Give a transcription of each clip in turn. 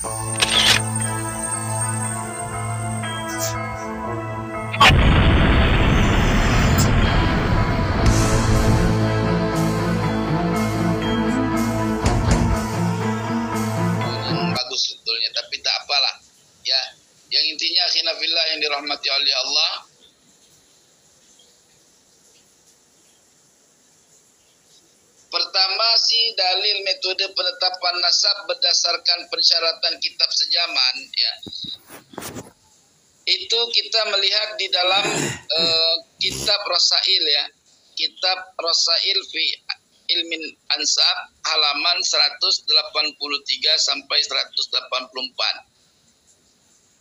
Bagus sebetulnya, tapi tak apalah. Ya, yang intinya khilafillah yang dirahmati oleh Allah. Pertama sih dalil metode penetapan nasab berdasarkan persyaratan kitab sejaman, ya. Itu kita melihat di dalam kitab Rasail, ya. Kitab Rasail fi Ilmin Ansab halaman 183 sampai 184.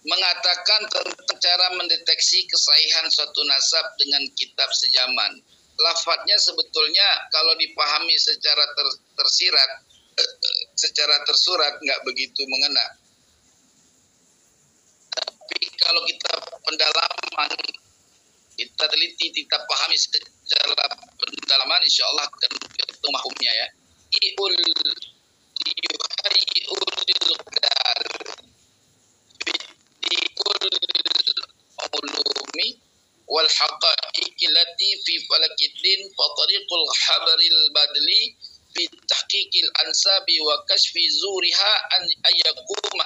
Mengatakan tentang cara mendeteksi kesahihan suatu nasab dengan kitab sejaman. Lafadznya sebetulnya kalau dipahami secara tersirat, secara tersurat nggak begitu mengena. Tapi kalau kita pendalaman, kita teliti, kita pahami secara pendalaman, insya Allah akan ketemu mahumnya, ya. Iul ulumi wal haqa'iq lati fi falakiddin fa tariqul habaril badli fi tahqiqil ansabi wa kashfi zuriha an ayakuma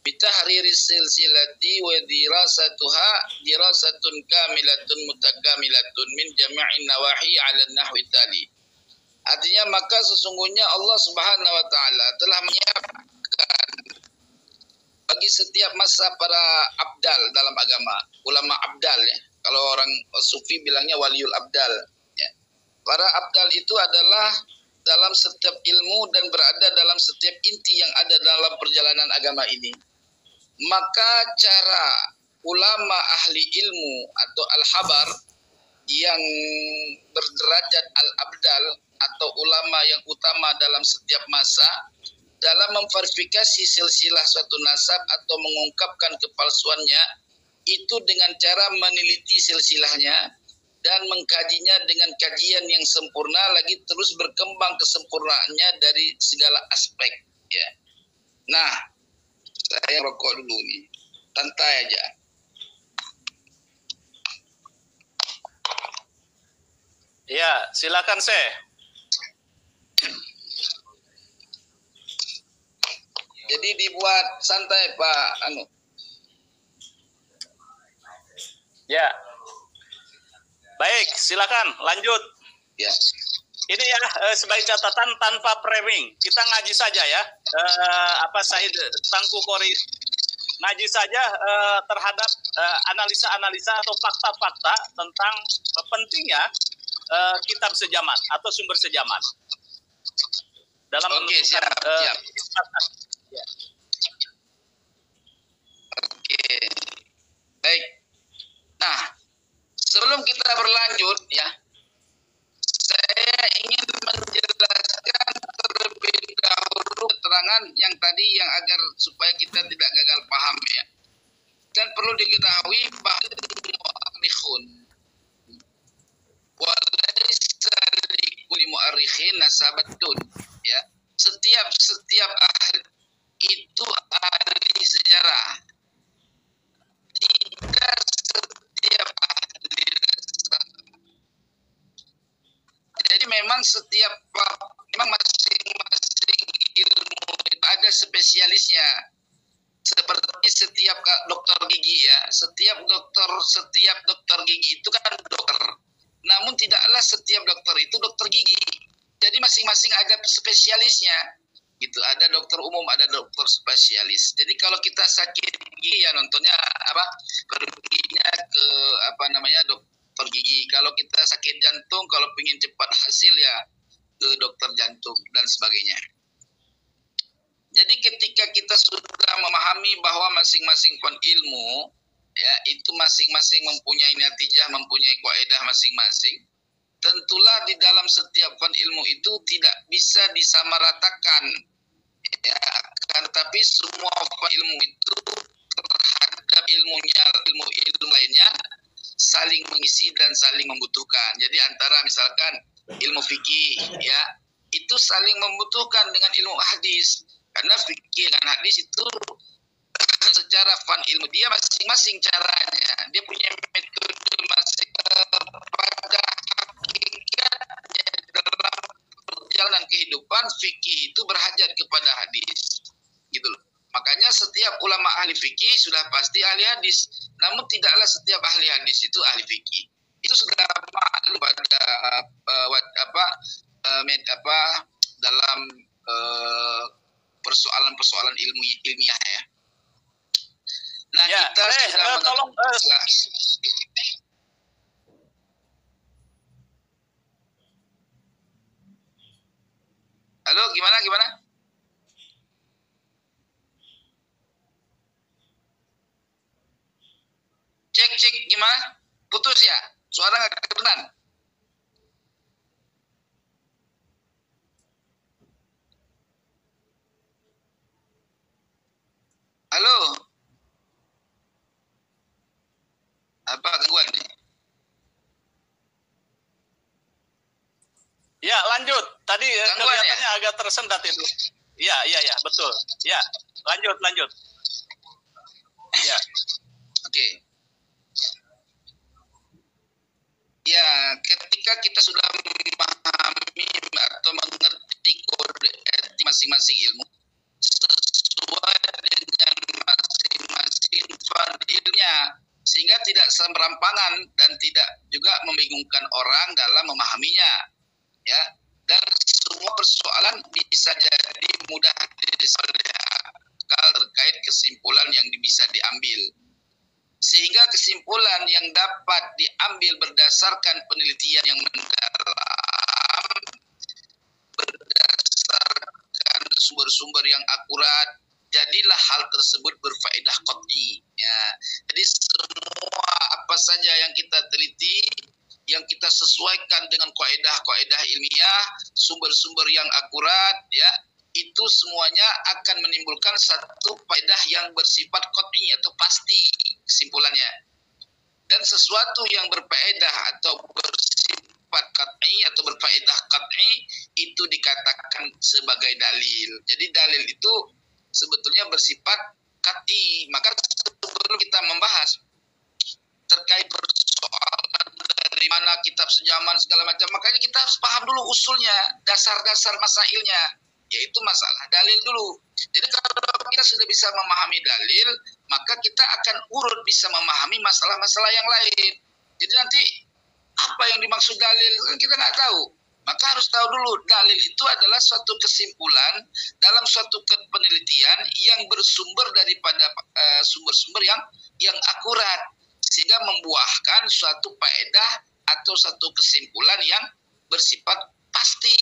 bitahriri silsilati wa dirasatuha dirasatun kamilatun mutakamilatun min jami'in nawahi ala nahwi tali. Artinya maka sesungguhnya Allah Subhanahu wa taala telah menyiapkan bagi setiap masa para abdal dalam agama, ulama abdal, ya. Kalau orang sufi bilangnya waliul abdal, ya. Para abdal itu adalah dalam setiap ilmu dan berada dalam setiap inti yang ada dalam perjalanan agama ini. Maka cara ulama ahli ilmu atau al-habar yang berderajat al-abdal atau ulama yang utama dalam setiap masa dalam memverifikasi silsilah suatu nasab atau mengungkapkan kepalsuannya itu dengan cara meneliti silsilahnya dan mengkajinya dengan kajian yang sempurna, lagi terus berkembang kesempurnaannya dari segala aspek, ya. Nah, saya rokok dulu nih, santai aja. Ya, silakan Syekh. Jadi dibuat santai Pak Ya. Baik, silakan lanjut. Ya. Ini ya sebagai catatan tanpa framing. Kita ngaji saja ya. Said Tangku Kori ngaji saja terhadap analisa-analisa atau fakta-fakta tentang pentingnya kitab sejaman atau sumber sejaman. Dalam siap. Ya. Oke. Baik. Nah, sebelum kita berlanjut, ya, saya ingin menjelaskan terlebih dahulu keterangan yang tadi yang agar supaya kita tidak gagal paham, ya. Dan perlu diketahui bahwa mu'arrikhun walaysa likulli mu'arrikhin nasabatun, ya. Setiap ahli itu ahli sejarah. Tidak setiap ahli nasab. Jadi memang masing-masing ilmu itu ada spesialisnya. Seperti setiap dokter gigi, ya. Setiap dokter gigi itu kan dokter. Namun tidaklah setiap dokter itu dokter gigi. Jadi masing-masing ada spesialisnya. Gitu, ada dokter umum, ada dokter spesialis. Jadi kalau kita sakit gigi, ya nontonnya perginya ke dokter gigi. Kalau kita sakit jantung, kalau ingin cepat hasil, ya ke dokter jantung dan sebagainya. Jadi ketika kita sudah memahami bahwa masing-masing ilmu, ya, itu masing-masing mempunyai natijah, mempunyai kaidah masing-masing. Tentulah di dalam setiap ilmu itu tidak bisa disamaratakan, ya, tetapi semua ilmu itu terhadap ilmu lainnya saling mengisi dan saling membutuhkan. Jadi antara misalkan ilmu fikih, ya, itu saling membutuhkan dengan ilmu hadis. Karena fikih dengan hadis itu secara fan ilmu dia masing-masing caranya, dia punya metode masing pada hakikatnya dalam perjalanan kehidupan fikih itu berhajat kepada hadis, gitu loh. Makanya setiap ulama ahli fikih sudah pasti ahli hadis, namun tidaklah setiap ahli hadis itu ahli fikih. Itu sudah maklum pada dalam persoalan-persoalan ilmiah ya. Nah, ya, kita sudah tolong halo, gimana? Cek gimana? Putus ya? Suara nggak kedengaran? Halo? Apa gangguan nih? Ya, lanjut. Tadi kelihatannya ya? agak tersendat itu. Iya, betul. Ya, lanjut. Ya. Oke. Ya, ketika kita sudah memahami atau mengerti kode etik masing-masing ilmu sesuai dengan masing-masing fadilnya, sehingga tidak semerampangan dan tidak juga membingungkan orang dalam memahaminya, ya. Dan semua persoalan bisa jadi mudah diselesaikan terkait kesimpulan yang bisa diambil. Sehingga kesimpulan yang dapat diambil berdasarkan penelitian yang mendalam, berdasarkan sumber-sumber yang akurat, jadilah hal tersebut berfaedah qat'i. Ya. Jadi semua apa saja yang kita teliti, yang kita sesuaikan dengan kaidah-kaidah ilmiah, sumber-sumber yang akurat, ya, itu semuanya akan menimbulkan satu faedah yang bersifat qat'i atau pasti kesimpulannya. Dan sesuatu yang berfaedah atau bersifat qat'i atau berfaedah qat'i itu dikatakan sebagai dalil. Jadi dalil itu sebetulnya bersifat qat'i. Maka sebelum kita membahas terkait persoalan dari mana kitab sejaman segala macam, makanya kita harus paham dulu usulnya, dasar-dasar masailnya, yaitu masalah dalil dulu. Jadi kalau kita sudah bisa memahami dalil, maka kita akan urut bisa memahami masalah-masalah yang lain. Jadi nanti apa yang dimaksud dalil kita nggak tahu. Maka harus tahu dulu dalil itu adalah suatu kesimpulan dalam suatu penelitian yang bersumber daripada sumber-sumber yang akurat, sehingga membuahkan suatu faedah atau satu kesimpulan yang bersifat pasti.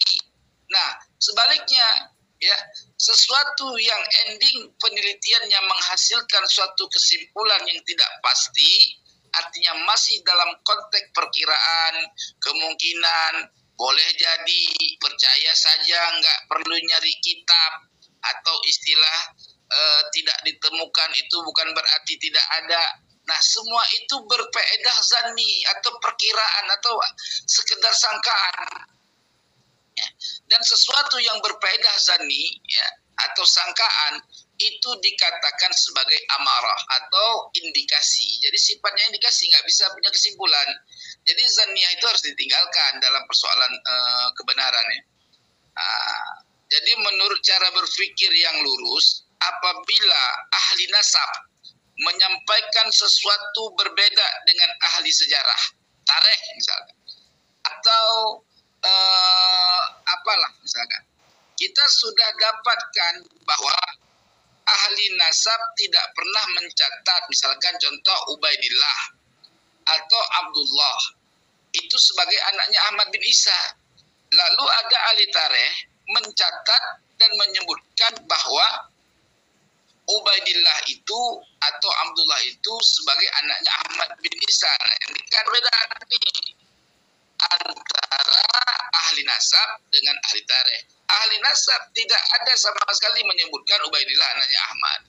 Nah, sebaliknya, ya, sesuatu yang ending penelitiannya menghasilkan suatu kesimpulan yang tidak pasti, artinya masih dalam konteks perkiraan, kemungkinan, boleh jadi, percaya saja, nggak perlu nyari kitab, atau istilah tidak ditemukan itu bukan berarti tidak ada. Nah, semua itu berfaedah zanni atau perkiraan atau sekedar sangkaan. Ya. Dan sesuatu yang berfaedah zanni, ya, atau sangkaan itu dikatakan sebagai amarah atau indikasi. Jadi sifatnya indikasi, nggak bisa punya kesimpulan. Jadi zanniyah itu harus ditinggalkan dalam persoalan kebenaran, ya. Jadi menurut cara berpikir yang lurus, apabila ahli nasab menyampaikan sesuatu berbeda dengan ahli sejarah, tarikh misalkan, atau apalah misalkan, kita sudah dapatkan bahwa ahli nasab tidak pernah mencatat, misalkan contoh Ubaidillah atau Abdullah itu sebagai anaknya Ahmad bin Isa. Lalu ada ahli tarikh mencatat dan menyebutkan bahwa Ubaidillah itu atau Abdullah itu sebagai anaknya Ahmad bin Isa. Nah, ini kan beda nih antara ahli nasab dengan ahli tarikh. Ahli nasab tidak ada sama sekali menyebutkan Ubaidillah anaknya Ahmad.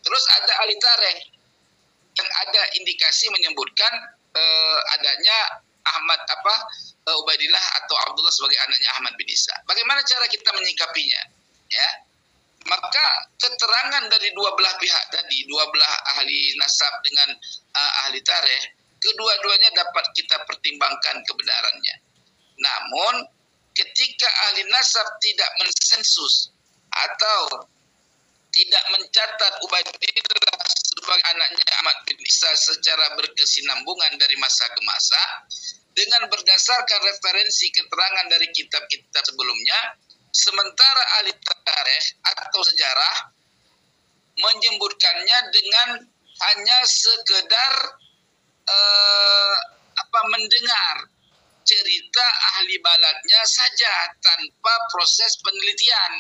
Terus ada ahli tarikh yang ada indikasi menyebutkan adanya Ubaidillah atau Abdullah sebagai anaknya Ahmad bin Isa. Bagaimana cara kita menyikapinya? Ya. Maka keterangan dari dua belah pihak tadi, dua belah ahli nasab dengan ahli tarikh, kedua-duanya dapat kita pertimbangkan kebenarannya. Namun ketika ahli nasab tidak mensensus atau tidak mencatat Ubaidillah sebagai anaknya Ahmad bin Isa secara berkesinambungan dari masa ke masa, dengan berdasarkan referensi keterangan dari kitab-kitab sebelumnya, sementara ahli tarikh atau sejarah menyebutkannya dengan hanya sekedar mendengar cerita ahli baladnya saja tanpa proses penelitian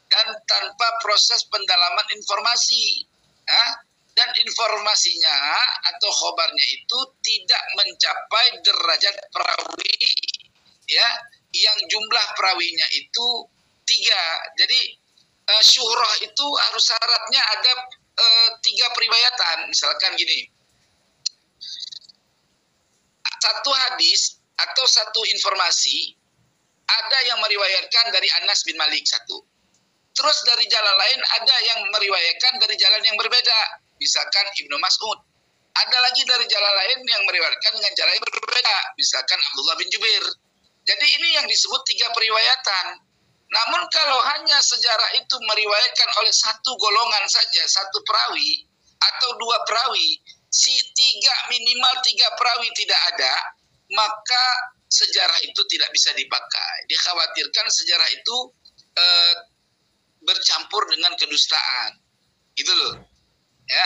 dan tanpa proses pendalaman informasi, dan informasinya atau khobarnya itu tidak mencapai derajat perawi, ya, yang jumlah perawinya itu 3. Jadi syuhrah itu harus syaratnya ada 3 periwayatan. Misalkan gini, satu hadis atau satu informasi ada yang meriwayatkan dari Anas bin Malik satu. Terus dari jalan lain ada yang meriwayatkan dari jalan yang berbeda. Misalkan Ibnu Mas'ud. Ada lagi dari jalan lain yang meriwayatkan dengan jalan yang berbeda. Misalkan Abdullah bin Jubair. Jadi ini yang disebut 3 periwayatan. Namun kalau hanya sejarah itu meriwayatkan oleh satu golongan saja, satu perawi atau 2 perawi, minimal 3 perawi tidak ada, maka sejarah itu tidak bisa dipakai. Dikhawatirkan sejarah itu bercampur dengan kedustaan, gitu loh. Ya,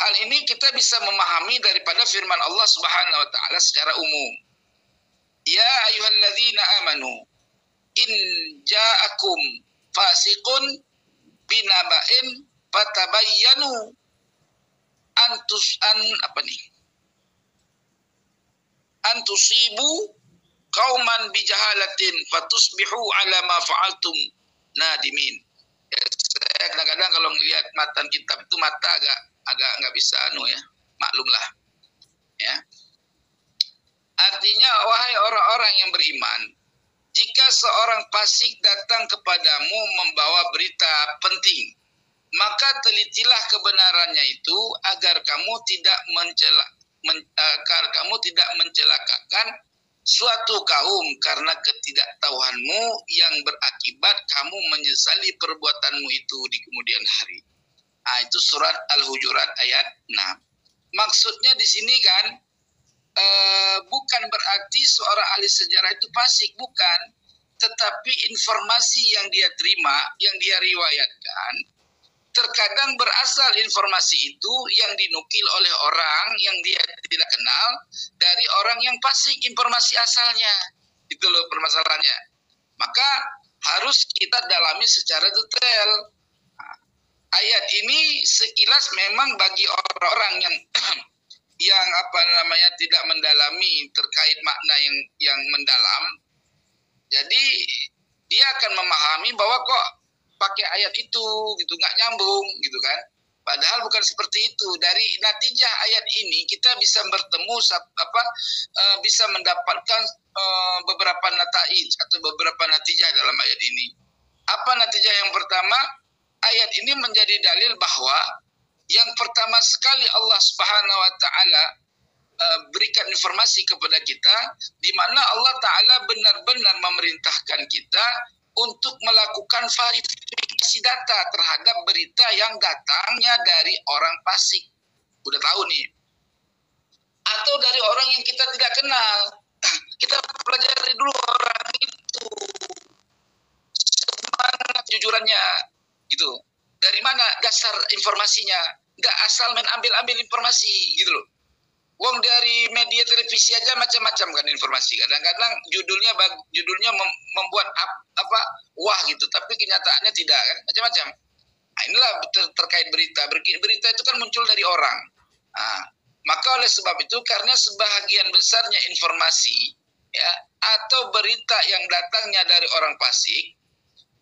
hal ini kita bisa memahami daripada firman Allah Subhanahu wa taala secara umum. Ya ayyuhalladzina amanu in ja'akum fasiqun binaba'in fatabayyanu antusibu qauman bijahalatin fatusbihu ala ma fa'altum nadimin. Ya, saya kadang-kadang kalau melihat matan kitab itu mata agak nggak bisa maklumlah, ya. Artinya, wahai orang-orang yang beriman, jika seorang fasik datang kepadamu membawa berita penting, maka telitilah kebenarannya itu agar kamu tidak mencelakakan suatu kaum karena ketidaktahuanmu yang berakibat kamu menyesali perbuatanmu itu di kemudian hari. Itu surat Al-Hujurat ayat 6. Maksudnya di sini kan bukan berarti seorang ahli sejarah itu fasik, bukan. Tetapi informasi yang dia terima, yang dia riwayatkan, terkadang berasal informasi itu yang dinukil oleh orang yang dia tidak kenal dari orang yang fasik informasi asalnya. Itu loh permasalahannya. Maka harus kita dalami secara detail. Ayat ini sekilas memang bagi orang-orang yang tidak mendalami terkait makna yang mendalam, jadi dia akan memahami bahwa kok pakai ayat itu gitu, nggak nyambung gitu kan. Padahal bukan seperti itu. Dari natijah ayat ini kita bisa bertemu bisa mendapatkan beberapa nataij atau beberapa natijah dalam ayat ini. Apa natijah yang pertama? Ayat ini menjadi dalil bahwa yang pertama sekali Allah Subhanahu wa taala berikan informasi kepada kita, di mana Allah Ta'ala benar-benar memerintahkan kita untuk melakukan verifikasi data terhadap berita yang datangnya dari orang fasik. Udah tahu nih. Atau dari orang yang kita tidak kenal. Kita pelajari dulu orang itu. Semangat jujurannya. Gitu. Dari mana dasar informasinya? Nggak asal main ambil-ambil informasi. Gitu loh. Wong dari media televisi aja macam-macam kan informasi. Kadang-kadang judulnya membuat wah gitu, tapi kenyataannya tidak kan, macam-macam. Nah, inilah terkait berita. Berita itu kan muncul dari orang. Nah, maka oleh sebab itu karena sebahagian besarnya informasi ya atau berita yang datangnya dari orang fasik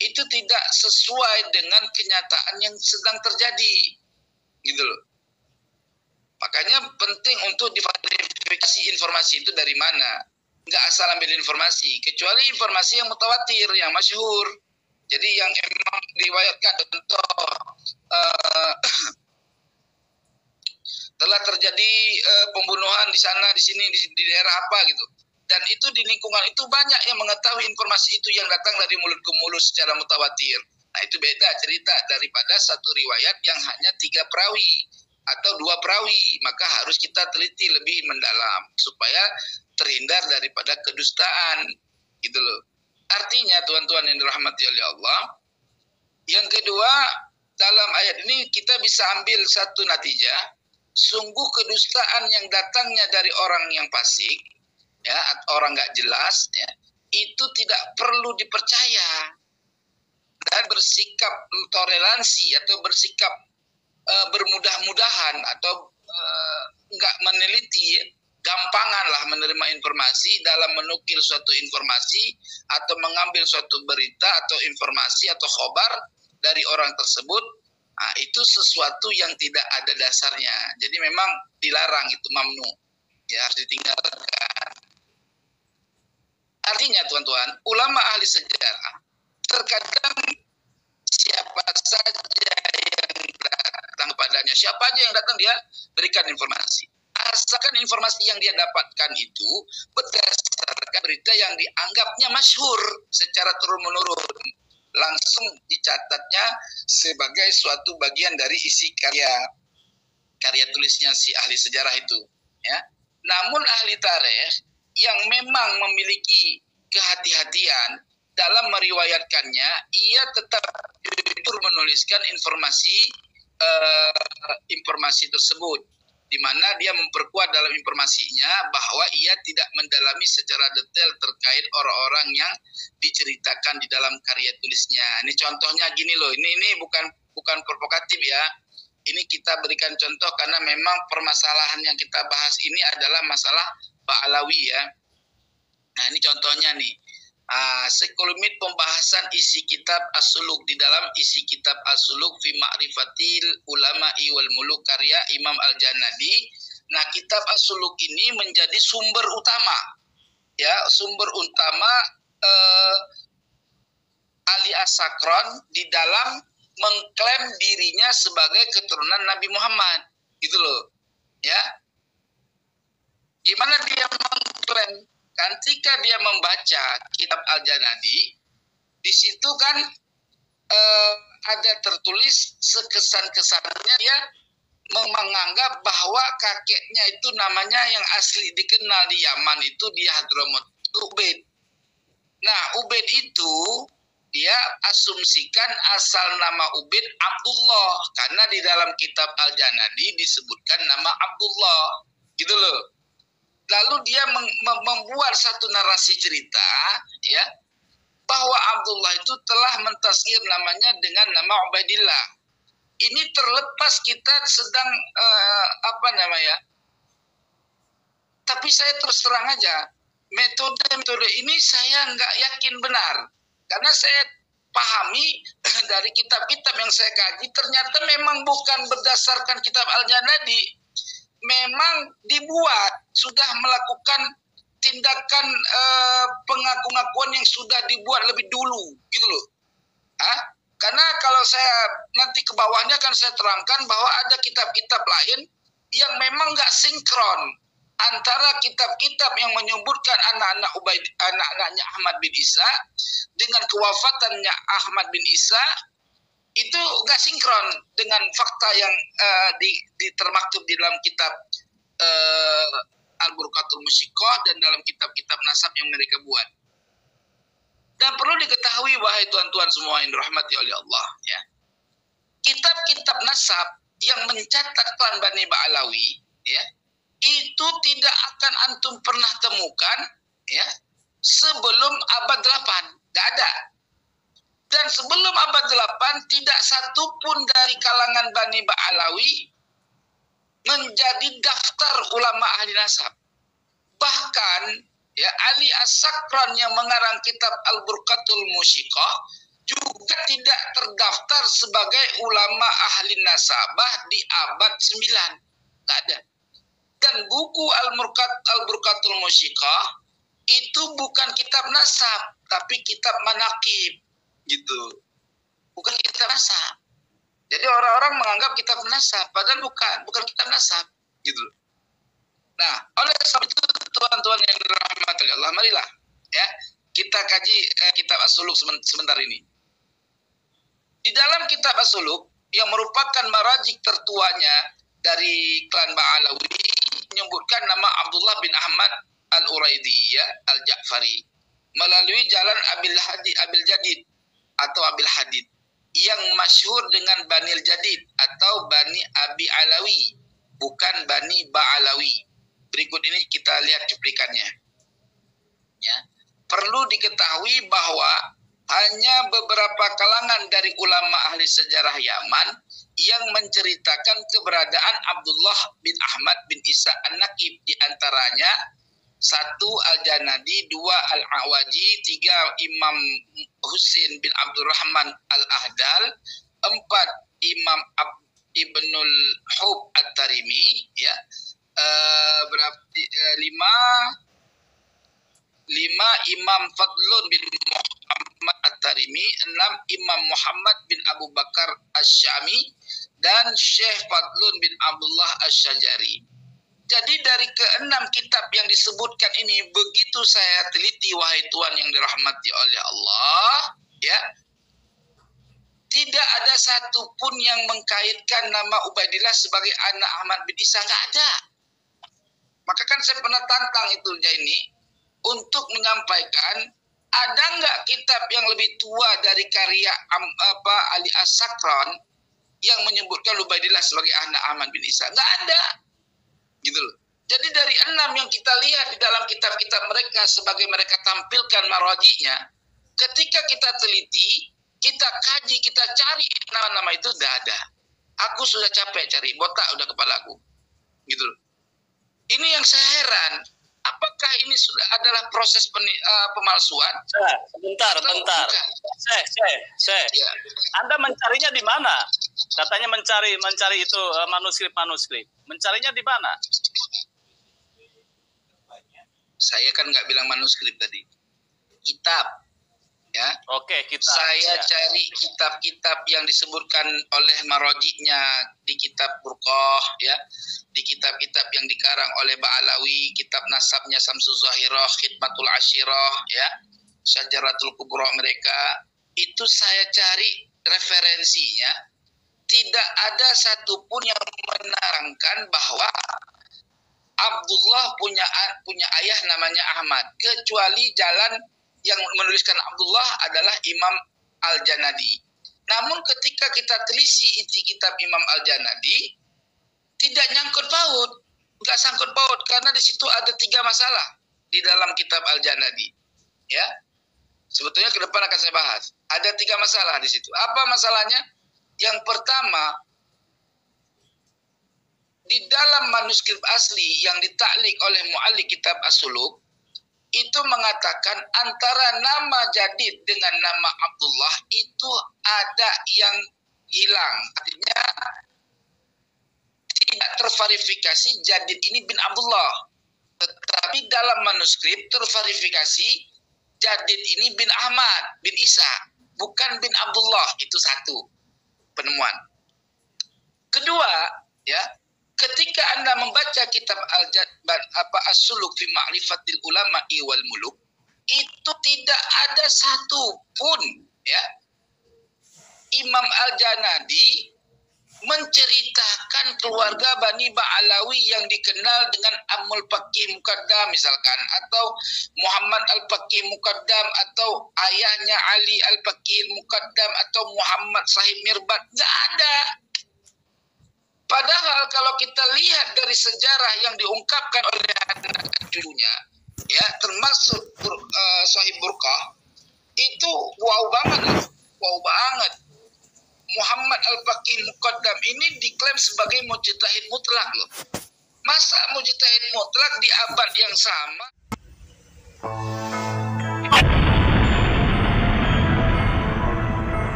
itu tidak sesuai dengan kenyataan yang sedang terjadi. Gitu loh. Makanya penting untuk diverifikasi informasi itu dari mana. Nggak asal ambil informasi, kecuali informasi yang mutawatir, yang masyhur. Jadi yang emang diriwayatkan contoh telah terjadi pembunuhan di sana, di sini, di daerah apa gitu. Dan itu di lingkungan itu banyak yang mengetahui informasi itu yang datang dari mulut ke mulut secara mutawatir. Nah itu beda cerita daripada satu riwayat yang hanya 3 perawi atau 2 perawi. Maka harus kita teliti lebih mendalam supaya terhindar daripada kedustaan gitu loh. Artinya tuan-tuan yang dirahmati oleh Allah, yang kedua dalam ayat ini kita bisa ambil satu natijah, sungguh kedustaan yang datangnya dari orang yang fasik, ya, orang nggak jelas, ya, itu tidak perlu dipercaya dan bersikap toleransi atau bersikap bermudah-mudahan atau nggak meneliti, gampangan lah menerima informasi dalam menukil suatu informasi atau mengambil suatu berita atau informasi atau khobar dari orang tersebut. Nah, itu sesuatu yang tidak ada dasarnya. Jadi memang dilarang, itu mamnu. Ya, harus ditinggalkan. Artinya tuan-tuan, ulama ahli sejarah terkadang siapa saja yang datang padanya, siapa aja yang datang dia berikan informasi. Asalkan informasi yang dia dapatkan itu berdasarkan berita yang dianggapnya masyhur secara turun-menurun, langsung dicatatnya sebagai suatu bagian dari isi karya tulisnya si ahli sejarah itu, ya. Namun ahli tarikh yang memang memiliki kehati-hatian dalam meriwayatkannya, ia tetap jujur menuliskan informasi tersebut, di mana dia memperkuat dalam informasinya bahwa ia tidak mendalami secara detail terkait orang-orang yang diceritakan di dalam karya tulisnya. Ini contohnya gini loh, ini bukan provokatif ya. Ini kita berikan contoh karena memang permasalahan yang kita bahas ini adalah masalah Ba'alawi ya. Nah ini contohnya nih. Sekelumit pembahasan isi kitab As-Suluk, di dalam isi kitab As-Suluk fi Ma'rifatil Ulama'i wal Muluk karya Imam Al-Janadi. Nah, kitab As-Suluk ini menjadi sumber utama, ya, sumber utama Ali As-Sakron di dalam mengklaim dirinya sebagai keturunan Nabi Muhammad, gitu loh, ya. Gimana dia mengklaim? Ketika dia membaca kitab Al-Janadi, di situ kan ada tertulis sekesan-kesannya dia menganggap bahwa kakeknya itu namanya yang asli dikenal di Yaman itu di Hadramut, Ubaid. Nah, Ubaid itu dia asumsikan asal nama Ubaid Abdullah, karena di dalam kitab Al-Janadi disebutkan nama Abdullah, gitu loh. Lalu dia membuat satu narasi cerita, ya, bahwa Abdullah itu telah mentasghir namanya dengan nama Ubaidillah. Ini terlepas kita sedang tapi saya terus terang aja, metode ini saya nggak yakin benar, karena saya pahami dari kitab-kitab yang saya kaji ternyata memang bukan berdasarkan kitab Al-Janadi. Memang dibuat, sudah melakukan tindakan pengaku-ngakuan yang sudah dibuat lebih dulu, gitu loh. Karena kalau saya nanti ke bawahnya kan saya terangkan bahwa ada kitab-kitab lain yang memang nggak sinkron antara kitab-kitab yang menyebutkan anak-anaknya Ahmad bin Isa dengan kewafatannya Ahmad bin Isa. Itu nggak sinkron dengan fakta yang termaktub di dalam kitab Al-Burqatul Musyikoh dan dalam kitab-kitab nasab yang mereka buat. Dan perlu diketahui wahai tuan-tuan semua yang dirahmati oleh Allah, ya. Kitab-kitab nasab yang mencatat klan Bani Ba'alawi, ya, itu tidak akan antum pernah temukan, ya, sebelum abad 8. Nggak ada. Dan sebelum abad 8 tidak satupun dari kalangan Bani Ba'alawi menjadi daftar ulama ahli nasab. Bahkan ya Ali As-Sakran yang mengarang kitab Al-Burqatul Musyikoh juga tidak terdaftar sebagai ulama ahli nasabah di abad 9. Nggak ada. Dan buku Al-Burqatul Musyikoh itu bukan kitab nasab, tapi kitab manaqib. gitu. Bukan kitab nasab. Jadi orang-orang menganggap kitab nasab, padahal bukan kitab nasab, gitu. Nah, oleh sebab itu tuan-tuan yang dirahmati Allah, marilah ya kita kaji kitab As-Suluk sebentar ini. Di dalam kitab As-Suluk yang merupakan marajik tertuanya dari klan Ba'alawi menyebutkan nama Abdullah bin Ahmad Al-Uraidi ya, Al-Ja'fari melalui jalan Abil Jadid atau Abil Hadid yang masyhur dengan Banil Jadid atau Bani Abi Alawi, bukan Bani Ba'alawi. Berikut ini kita lihat cuplikannya. Ya. Perlu diketahui bahwa hanya beberapa kalangan dari ulama ahli sejarah Yaman yang menceritakan keberadaan Abdullah bin Ahmad bin Isa An-Naqib, di antaranya 1 Al-Janadi, 2 Al-Awaji, 3 Imam Husain bin Abdurrahman Al-Ahdal, 4 Imam Ibnul Hub At-Tarimi, ya, 5 Imam Fadlun bin Muhammad At-Tarimi, 6 Imam Muhammad bin Abu Bakar Asy-Syami, dan Syekh Fadlun bin Abdullah Asy-Syajari. Jadi dari ke-6 kitab yang disebutkan ini, begitu saya teliti wahai Tuhan yang dirahmati oleh Allah, ya, tidak ada satupun yang mengkaitkan nama Ubaidillah sebagai anak Ahmad bin Isa, nggak ada. Maka kan saya pernah tantang itu Jaini untuk menyampaikan, ada nggak kitab yang lebih tua dari karya Ali As-Sakran yang menyebutkan Ubaidillah sebagai anak Ahmad bin Isa? Nggak ada. Gitu loh. Jadi dari 6 yang kita lihat di dalam kitab-kitab mereka sebagai mereka tampilkan marajiknya, ketika kita teliti, kita kaji, kita cari nama-nama itu, tidak ada. Aku sudah capek cari, botak udah kepalaku. Gitu loh. Ini yang saya heran, apakah ini sudah adalah proses pemalsuan? Bentar. Ya. Anda mencarinya di mana? Katanya mencari itu manuskrip. Mencarinya di mana? Saya kan nggak bilang manuskrip tadi. Kitab. Ya. Oke, kitab. Saya cari kitab-kitab yang disebutkan oleh marajiknya di kitab Burqah, ya. Di kitab-kitab yang dikarang oleh Ba'alawi, kitab nasabnya Samsul Zahirah, Khidmatul Ashirah, ya. Syajaratul Kubra mereka. Itu saya cari referensinya. Tidak ada satupun yang menerangkan bahwa Abdullah punya ayah namanya Ahmad, kecuali jalan yang menuliskan Abdullah adalah Imam Al-Janadi. Namun ketika kita telisi isi kitab Imam Al-Janadi, tidak nyangkut paut, nggak sangkut paut, karena di situ ada 3 masalah di dalam kitab Al-Janadi. Ya, sebetulnya ke depan akan saya bahas. Ada 3 masalah di situ. Apa masalahnya? Yang pertama, di dalam manuskrip asli yang ditaklik oleh mu'allik kitab As-Suluk, itu mengatakan antara nama Jadid dengan nama Abdullah itu ada yang hilang. Artinya tidak terverifikasi Jadid ini bin Abdullah. Tetapi dalam manuskrip terverifikasi Jadid ini bin Ahmad bin Isa, bukan bin Abdullah. Itu satu penemuan. Kedua, ya, ketika Anda membaca kitab As-Suluk fi Ma'rifatil Ulama'i wal Muluk, itu tidak ada satu pun, ya, Imam Al-Janadi menceritakan keluarga Bani Ba'alawi yang dikenal dengan Amul Faqih Muqaddam misalkan, atau Muhammad Al-Faqih Muqaddam, atau ayahnya Ali Al-Faqih Muqaddam, atau Muhammad Sahib Mirbat. Nggak ada. Padahal kalau kita lihat dari sejarah yang diungkapkan oleh anak cucunya, ya, termasuk Sahib Burqah, itu wow banget. Muhammad Al-Faqih Muqaddam ini diklaim sebagai mujtahid mutlak loh. Masa mujtahid mutlak di abad yang sama